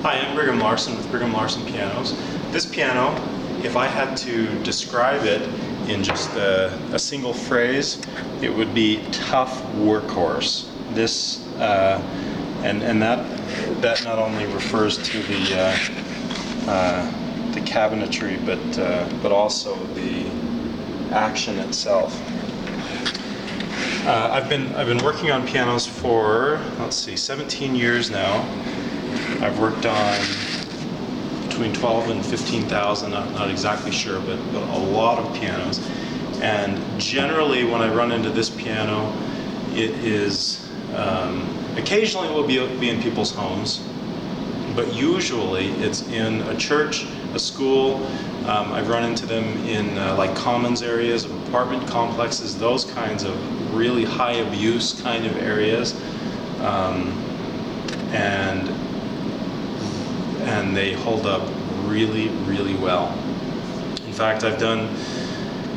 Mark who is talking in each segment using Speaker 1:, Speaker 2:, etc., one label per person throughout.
Speaker 1: Hi, I'm Brigham Larson with Brigham Larson Pianos. This piano, if I had to describe it in just a single phrase, it would be tough workhorse. This and that not only refers to the cabinetry, but also the action itself. I've been working on pianos for 17 years now. I've worked on between 12 and 15,000, not exactly sure, but a lot of pianos. And generally, when I run into this piano, it is occasionally it will be in people's homes, but usually it's in a church, a school. I've run into them in like commons areas of apartment complexes, those kinds of really high abuse kind of areas, and they hold up really, really well. In fact, I've done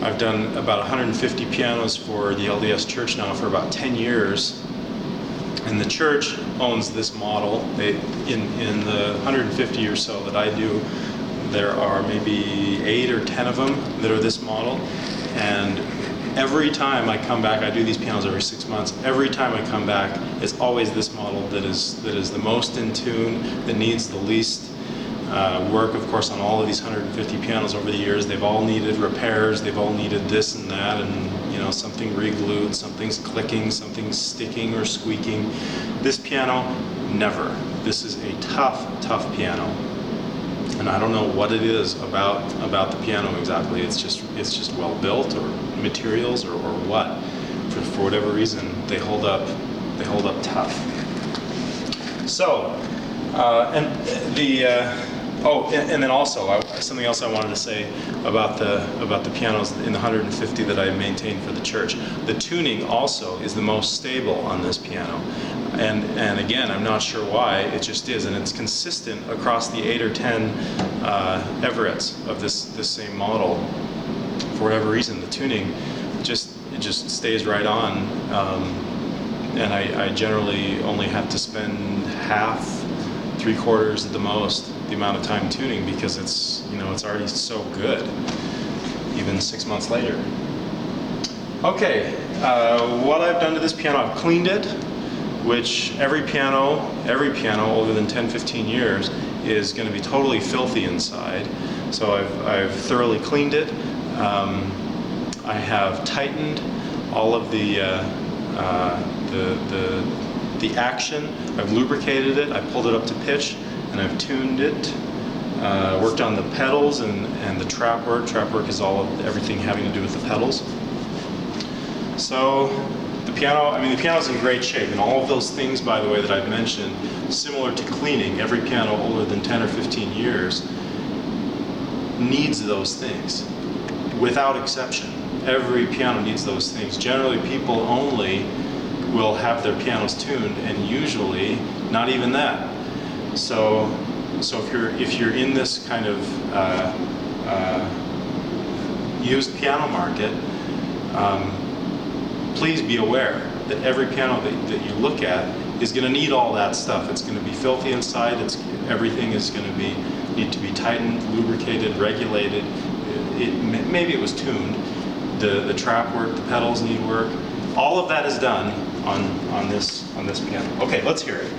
Speaker 1: about 150 pianos for the LDS Church now for about 10 years. And the church owns this model. In the 150 or so that I do, there are maybe 8 or 10 of them that are this model. And every time I come back, I do these pianos every 6 months. Every time I come back, it's always this model that is the most in tune, that needs the least work. Of course, on all of these 150 pianos over the years, they've all needed repairs. They've all needed this and that, and something re-glued, something's clicking, something's sticking or squeaking. This piano, never. This is a tough piano. And I don't know what it is about the piano exactly. It's just well built, or materials, or what. For whatever reason, they hold up tough. So, and then also something else I wanted to say about the pianos in the 150 that I maintain for the church. The tuning also is the most stable on this piano. And again, I'm not sure why, it just is, and it's consistent across the 8 or 10 Everetts of this same model. For whatever reason, the tuning just stays right on, and I generally only have to spend half, 3/4 at the most the amount of time tuning, because it's already so good, even 6 months later. Okay, what I've done to this piano, I've cleaned it, which every piano older than 10-15 years is going to be totally filthy inside. So I've thoroughly cleaned it. I have tightened all of the action. I've lubricated it. I pulled it up to pitch, and I've tuned it. Worked on the pedals and the trap work. Trap work is everything having to do with the pedals. So the piano's in great shape, and all of those things, by the way, that I've mentioned, similar to cleaning, every piano older than 10 or 15 years needs those things, without exception. Every piano needs those things. Generally, people only will have their pianos tuned, and usually not even that. So if you're in this kind of used piano market, please be aware that every piano that you look at is going to need all that stuff. It's going to be filthy inside. Everything is going to need to be tightened, lubricated, regulated. Maybe it was tuned. The trap work, the pedals need work. All of that is done on this piano. Okay, let's hear it.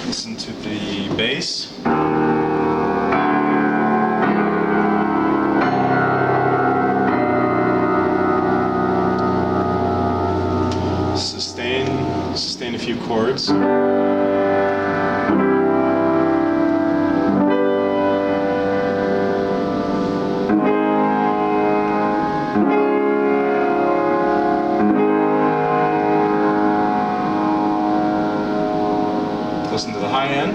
Speaker 1: Listen to the bass. Sustain a few chords. Listen to the high end.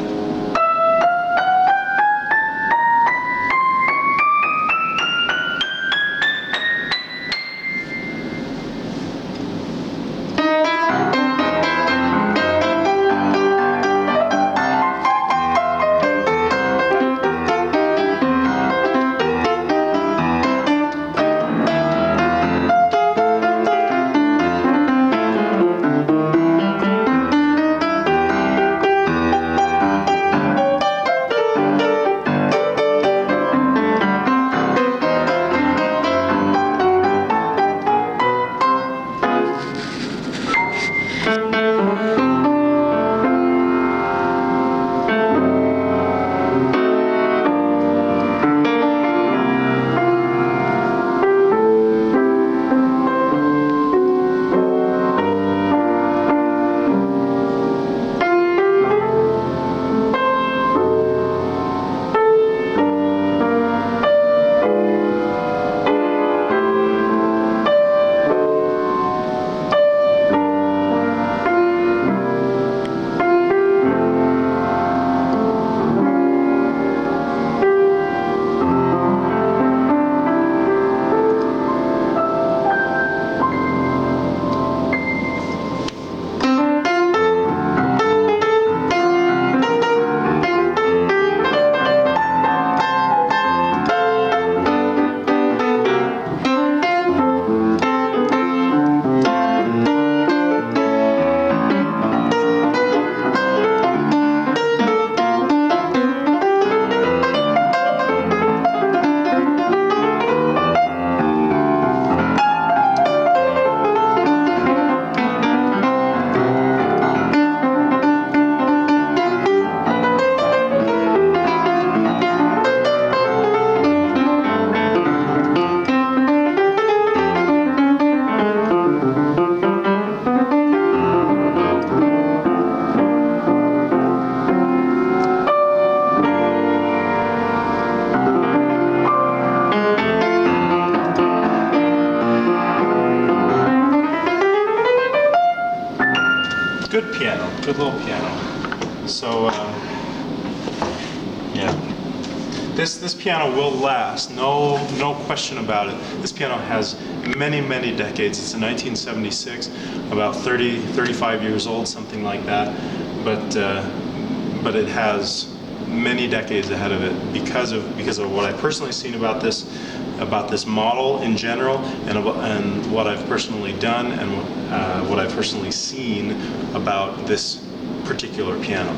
Speaker 1: little piano. So yeah, this piano will last. No question about it. This piano has many decades. It's a 1976, about 35 years old, something like that. But it has many decades ahead of it because of what I've personally seen about this model in general, and what I've personally done, and what I've personally seen about this particular piano.